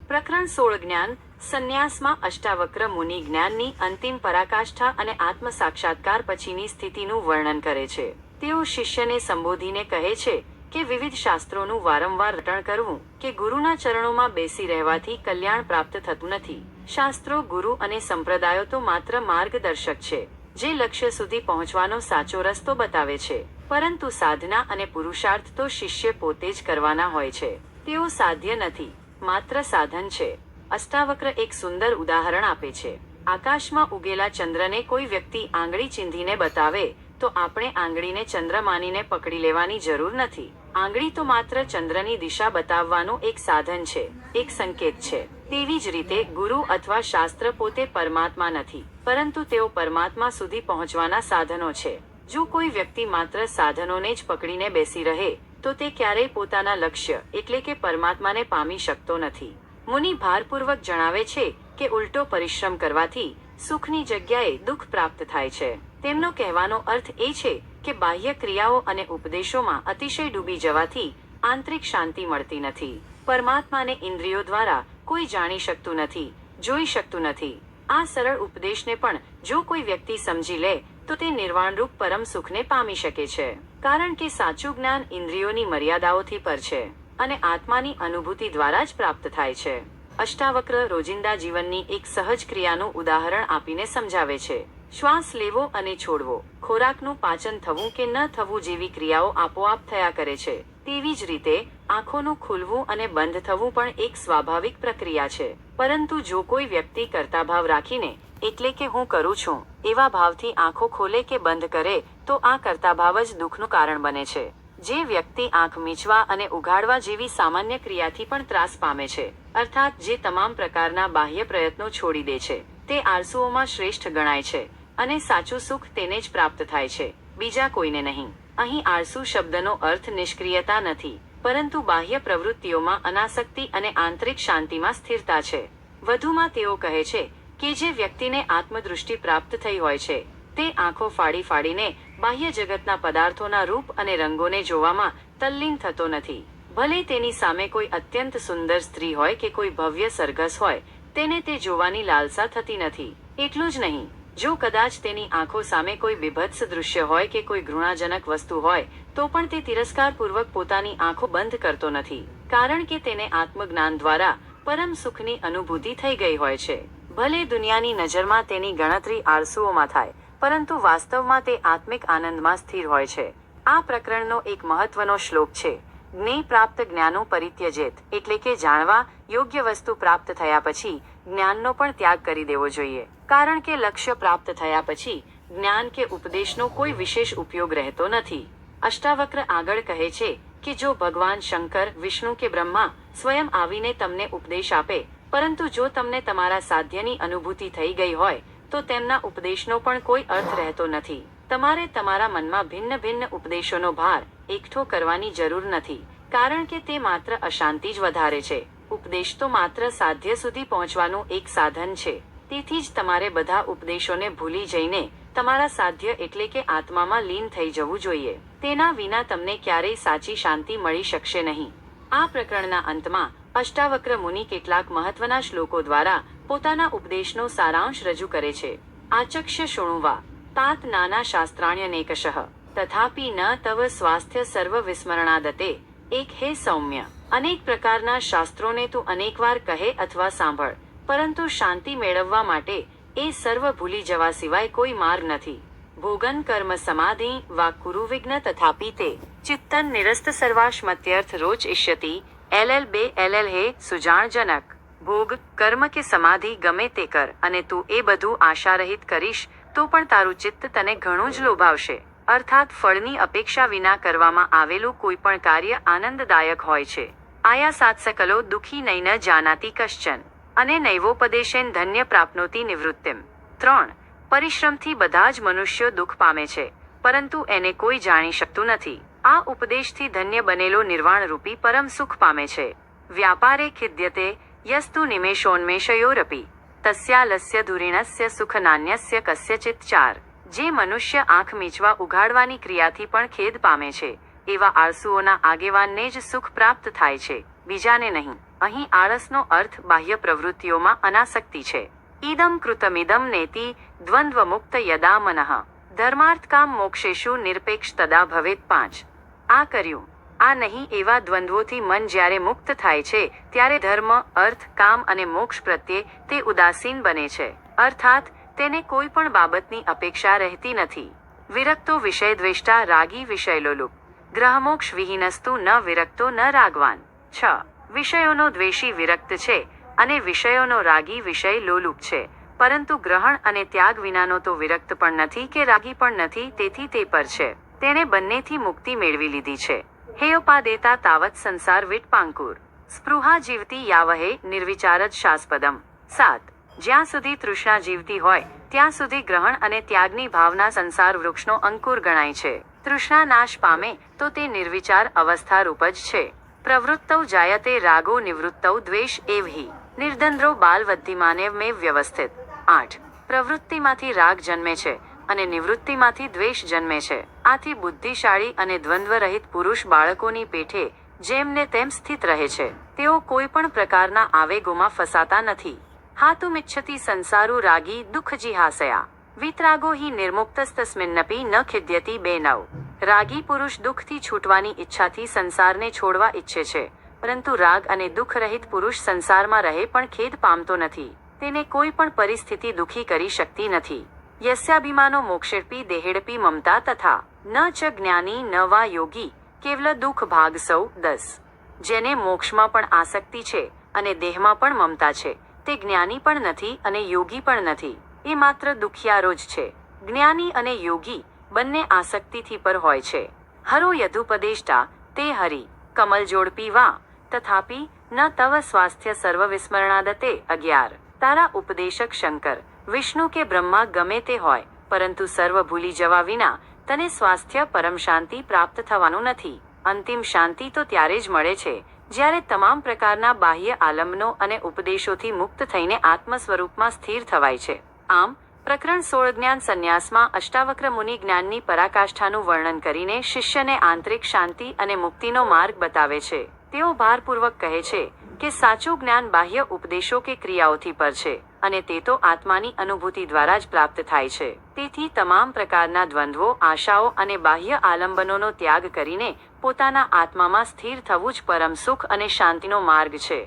પ્રકરણ 16 જ્ઞાન સંન્યાસમાં અષ્ટાવક્ર મુનિ જ્ઞાનની અંતિમ પરાકાષ્ઠા અને આત્મ સાક્ષાત્કાર પછીની સ્થિતિનું વર્ણન કરે છે. તેઓ શિષ્યને સંબોધીને કહે છે કે વિવિધ શાસ્ત્રોનું વારંવાર રટણ કરવું કે ગુરુના ચરણોમાં બેસી રહેવાથી કલ્યાણ પ્રાપ્ત થતું નથી. શાસ્ત્રો, ગુરુ અને સંપ્રદાયો તો માત્ર માર્ગદર્શક છે, જે લક્ષ્ય સુધી પહોંચવાનો સાચો રસ્તો બતાવે છે, પરંતુ સાધના અને પુરુષાર્થ તો શિષ્ય પોતે જ કરવાના હોય છે. તેઓ સાધ્ય નથી, માત્ર સાધન છે. અષ્ટાવક્ર એક સુંદર ઉદાહરણ આપે છે. આકાશમાં ઉગેલા ચંદ્રને કોઈ વ્યક્તિ આંગળી ચીંધીને બતાવે તો આપણે આંગળીને ચંદ્ર માનીને પકડી લેવાની જરૂર નથી. આંગળી તો માત્ર ચંદ્રની દિશા બતાવવાનું એક સાધન છે, એક સંકેત છે. તેવી જ રીતે ગુરુ અથવા શાસ્ત્ર પોતે પરમાત્મા નથી, પરંતુ તેઓ પરમાત્મા સુધી પહોંચવાના સાધનો છે. જો કોઈ વ્યક્તિ માત્ર સાધનોને જ પકડીને બેસી રહે તો તે ક્યારેય પોતાના લક્ષ્ય એટલે કે પરમાત્માને પામી શકતો નથી. મુનિ ભારપૂર્વક જણાવે છે કે ઉલટો પરિશ્રમ કરવાથી સુખની જગ્યાએ દુઃખ પ્રાપ્ત થાય છે. તેમનો કહેવાનો અર્થ એ છે કે બાહ્ય ક્રિયાઓ અને ઉપદેશોમાં અતિશય ડૂબી જવાથી આંતરિક શાંતિ મળતી નથી. પરમાત્માને ઇન્દ્રિયો દ્વારા કોઈ જાણી શકતું નથી, જોઈ શકતું નથી. આ સરળ ઉપદેશને પણ જો કોઈ વ્યક્તિ સમજી લે તો તે નિર્વાણરૂપ પરમ સુખને પામી શકે છે. કારણ કે સાચું જ્ઞાન ઇન્દ્રિયોની મર્યાદાઓથી પર છે અને આત્માની અનુભૂતિ દ્વારા જ પ્રાપ્ત થાય છે. અષ્ટાવક્ર રોજિંદા જીવનની એક સહજ ક્રિયાનું ઉદાહરણ આપીને સમજાવે છે. શ્વાસ લેવો અને છોડવો, ખોરાકનું પાચન થવું કે ન થવું જેવી ક્રિયાઓ આપોઆપ થયા કરે છે. તેવી જ રીતે આંખોનું ખુલવું અને બંધ થવું પણ એક સ્વાભાવિક પ્રક્રિયા છે. પરંતુ જો કોઈ વ્યક્તિ કર્તાભાવ રાખીને એટલે કે હું કરું છું એવા ભાવથી આંખો ખોલે કે બંધ કરે તો આ કર્તાભાવ જ દુઃખનું કારણ બને છે. જે વ્યક્તિ આંખ મીચવા અને ઉઘાડવા જેવી સામાન્ય ક્રિયાથી પણ ત્રાસ પામે છે, અર્થાત જે તમામ પ્રકારના બાહ્ય પ્રયત્નો છોડી દે છે, તે આળસુઓમાં શ્રેષ્ઠ ગણાય છે અને સાચું સુખ તેને જ પ્રાપ્ત થાય છે, બીજા કોઈને નહીં. અહીં આળસુ શબ્દનો અર્થ નિષ્ક્રિયતા નથી, પરંતુ બાહ્ય પ્રવૃત્તિઓમાં અનાસક્તિ અને આંતરિક શાંતિમાં સ્થિરતા છે. વધુમાં તેઓ કહે છે કે જે વ્યક્તિને આત્મદૃષ્ટિ પ્રાપ્ત થઈ હોય છે તે આંખો ફાડી ફાડીને બાહ્ય જગતના પદાર્થોના રૂપ અને રંગોને જોવામાં તલ્લીન થતો નથી. ભલે તેની સામે કોઈ અત્યંત સુંદર સ્ત્રી હોય કે કોઈ ભવ્ય સરઘસ હોય, તેને તે જોવાની લાલસા થતી નથી. એટલું જ નહીં, જો કદાચ તેની આંખો સામે કોઈ બીભત્સ દૃશ્ય હોય કે કોઈ ઘૃણાજનક વસ્તુ હોય તો પણ તે તિરસ્કારપૂર્વક પોતાની આંખો બંધ કરતો નથી, કારણ કે તેને આત્મજ્ઞાન દ્વારા પરમ સુખની અનુભૂતિ થઈ ગઈ હોય છે. ભલે દુનિયાની નજરમાં તેની ગણતરી આળસુઓમાં થાય, પરંતુ વાસ્તવમાં તે આત્મિક આનંદમાં સ્થિર હોય છે. આ પ્રકરણનો એક મહત્વનો શ્લોક છે. જ્ઞેય પ્રાપ્ત જ્ઞાનો પરિત્યજેત, એટલે કે જાણવા યોગ્ય વસ્તુ પ્રાપ્ત થયા પછી જ્ઞાનનો પણ ત્યાગ કરી દેવો જોઈએ, કારણ કે લક્ષ્ય પ્રાપ્ત થયા પછી જ્ઞાન કે ઉપદેશનો કોઈ વિશેષ ઉપયોગ રહેતો નથી. અષ્ટાવક્ર આગળ કહે છે કે જો ભગવાન શંકર, વિષ્ણુ કે બ્રહ્મા સ્વયં આવીને તમને ઉપદેશ આપે, પરંતુ જો તમને તમારા સાધ્યની અનુભૂતિ થઈ ગઈ હોય તો તેમના ઉપદેશનો પણ કોઈ અર્થ રહેતો નથી. તમારે તમારા મનમાં ભિન્ન ભિન્ન ઉપદેશોનો ભાર એકઠો કરવાની જરૂર નથી, કારણ કે તે માત્ર અશાંતિ જ વધારે છે. ઉપદેશ તો માત્ર સાધ્ય સુધી પહોંચવાનું એક સાધન છે. તેથી જ તમારે બધા ઉપદેશોને ભૂલી જઈને તમારા સાધ્ય એટલે કે આત્મામાં લીન થઈ જવું જોઈએ. તેના વિના તમને ક્યારેય સાચી શાંતિ મળી શકશે નહીં. આ પ્રકરણના અંતમાં અષ્ટાવક્ર મુનિ કેટલાક મહત્વના શ્લોકો દ્વારા પોતાના ઉપદેશનો સારાંશ રજૂ કરે છે. આચક્ષ્ય શૃણુવા તાત નાના શાસ્ત્રાણ્યનેકશઃ તથાપિ ન તવ સ્વાસ્થ્ય સર્વ વિસ્મરણાદતે. એક હે સૌમ્ય, અનેક પ્રકારના શાસ્ત્રોને તું અનેકવાર કહે અથવા સાંભળ, પરંતુ શાંતિ મેળવવા માટે એ સર્વ ભૂલી જવા સિવાય કોઈ માર્ગ નથી. ભોગન કર્મ સમાધિ વા કુરુ વિઘ્ન તથાપિ તે ચિત્તન નિરસ્ત સર્વાશ્મત્યર્થ રોચ ઇષ્યતિ. LL2 હે સુજાણજનક, ભોગ, કર્મ કે સમાધિ ગમે તે કર અને તું એ બધું આશારહિત કરીશ તો પણ તારું ચિત્ત તને ઘણું જ લોભાવશે. અર્થાત ફળની અપેક્ષા વિના કરવામાં આવેલું કોઈ પણ કાર્ય આનંદદાયક હોય છે. આયાસાત સકલો દુઃખી નૈન જાનાતિ કશ્ચન અને નૈવોપદેશેન ધન્ય પ્રાપ્નોતિ નિવૃત્તિમ. 3. પરિશ્રમથી બધા જ મનુષ્યો દુઃખ પામે છે, પરંતુ એને કોઈ જાણી શકતું નથી. આ ઉપદેશથી ધન્ય બનેલો નિર્વાણરૂપી પરમ સુખ પામે છે. વ્યાપારે ખિદ્યતે યસ્તુ નિમેષોન્મેષયોરપી તસ્યાલસ્ય ધુરીણસ્ય સુખ નાન્યસ્ય કસ્યચિત. 4. જે મનુષ્ય આંખ મીચવા ઉઘાડવાની ક્રિયાથી પણ ખેદ પામે છે, એવા આળસુઓના આગેવાનને જ સુખ પ્રાપ્ત થાય છે, બીજાને નહીં. અહીં આળસનો અર્થ બાહ્ય પ્રવૃત્તિઓમાં અનાસક્તિ છે. ઇદમ કૃતમિદમ નેતિ દ્વંદ્વ મુક્ત યદા મનઃ ધર્માર્થ કામ મોક્ષેષુ નિરપેક્ષ તદા ભવેત. 5. આ કર્યું આ નહીં એવા દ્વંદ્વોથી મન જ્યારે મુક્ત થાય છે ત્યારે ધર્મ, અર્થ, કામ અને મોક્ષ પ્રત્યે તે ઉદાસીન બને છે. અર્થાત તેને કોઈ પણ બાબતની અપેક્ષા રહેતી નથી. વિરક્તો વિષય દ્વેષ્ટા રાગી વિષયલોલુપ ગ્રહમોક્ષ વિહીનસ્તુ ન વિરક્તો ન રાગવાન. 6. વિષયોનો દ્વેષી વિરક્ત છે અને વિષયોનો રાગી વિષય લોલુપ છે, પરંતુ ગ્રહણ અને ત્યાગ વિનાનો તો વિરક્ત પણ નથી કે રાગી પણ નથી, તેથી તે પર છે. તેણે બંનેથી મુક્તિ મેળવી લીધી છે. હેયોપાદેતા તાવત સંસાર વિટપાંકુર સ્પૃહા જીવતી યાવહે નિર્વિચાર જ શાસ્પદમ. 7. જ્યાં સુધી તૃષ્ણા જીવતી હોય ત્યાં સુધી ગ્રહણ અને ત્યાગની ભાવના સંસાર વૃક્ષનો અંકુર ગણાય છે. તૃષ્ણા નાશ પામે તો તે નિર્વિચાર અવસ્થા રૂપ જ છે. પ્રવૃત્તૌ જાયતે રાગો નિવૃત્તૌ દ્વેષ એવ હિ નિર્દંદ્રો બાલવદ્ધિમાનેવ મેવ વ્યવસ્થિત. 8. પ્રવૃત્તિમાંથી રાગ જન્મે છે અને નિવૃત્તિમાંથી દ્વેષ જન્મે છે. આથી બુદ્ધિશાળી અને દ્વંદ્વરહિત પુરુષ બાળકોની પેઠે જેમને તેમ સ્થિત રહે છે. તેઓ કોઈ પણ પ્રકારના આવેગોમાં ફસાતા નથી. હાતુમિચ્છતિ સંસારુ રાગી દુઃખજીહાસયા વિતરાગો હિ નિર્મુક્તસ્તસ્મિન્નપી ન ખિદ્યતિ. 9. રાગી પુરુષ દુઃખથી છૂટવાની ઈચ્છાથી સંસારને છોડવા ઈચ્છે છે, પરંતુ રાગ અને દુઃખ રહિત પુરુષ સંસારમાં રહે પણ ખેદ પામતો નથી. તેને કોઈ પણ પરિસ્થિતિ દુઃખી કરી શકતી નથી. યસ્યાભિમાનો મોક્ષેડપી દેહેડપી મમતા તથા ન ચ જ્ઞાની ન વા યોગી કેવલ દુઃખ ભાગ સૌ. 10. જેને મોક્ષમાં પણ આસક્તિ છે અને દેહમાં પણ મમતા છે તે જ્ઞાની પણ નથી અને યોગી પણ નથી. એ માત્ર દુખિયારો જ છે. જ્ઞાની અને યોગી બંને આસક્તિથી પર હોય છે. હરો યદુપદેષ્ટા તે હરિ કમલ જોડપી વા તથાપિ ન તવ સ્વાસ્થ્ય સર્વ વિસ્મરણાદતે. 11. તારા ઉપદેશક શંકર, વિષ્ણુ કે બ્રહ્મા ગમે તે હોય, પરંતુ સર્વ ભૂલી જવા વિના તને સ્વાસ્થ્ય પરમ શાંતિ પ્રાપ્ત થવાનું નથી. અંતિમ શાંતિ તો ત્યારે જ મળે છે જ્યારે તમામ પ્રકારના બાહ્ય આલંબનો અને ઉપદેશોથી મુક્ત થઈને આત્મ સ્વરૂપમાં સ્થિર થવાય છે. આમ પ્રકરણ 16 જ્ઞાન સંન્યાસમાં અષ્ટાવક્ર મુનિ જ્ઞાનની પરાકાષ્ઠાનું વર્ણન કરીને શિષ્યને આંતરિક શાંતિ અને મુક્તિનો માર્ગ બતાવે છે. તેઓ ભારપૂર્વક કહે છે કે સાચું જ્ઞાન બાહ્ય ઉપદેશો કે ક્રિયાઓથી પર છે અને તે તો આત્માની અનુભૂતિ દ્વારા જ પ્રાપ્ત થાય છે. તેથી તમામ પ્રકારના દ્વંદ્વો, આશાઓ અને બાહ્ય આલંબનોનો ત્યાગ કરીને પોતાના આત્મામાં સ્થિર થવું જ પરમ સુખ અને શાંતિનો માર્ગ છે.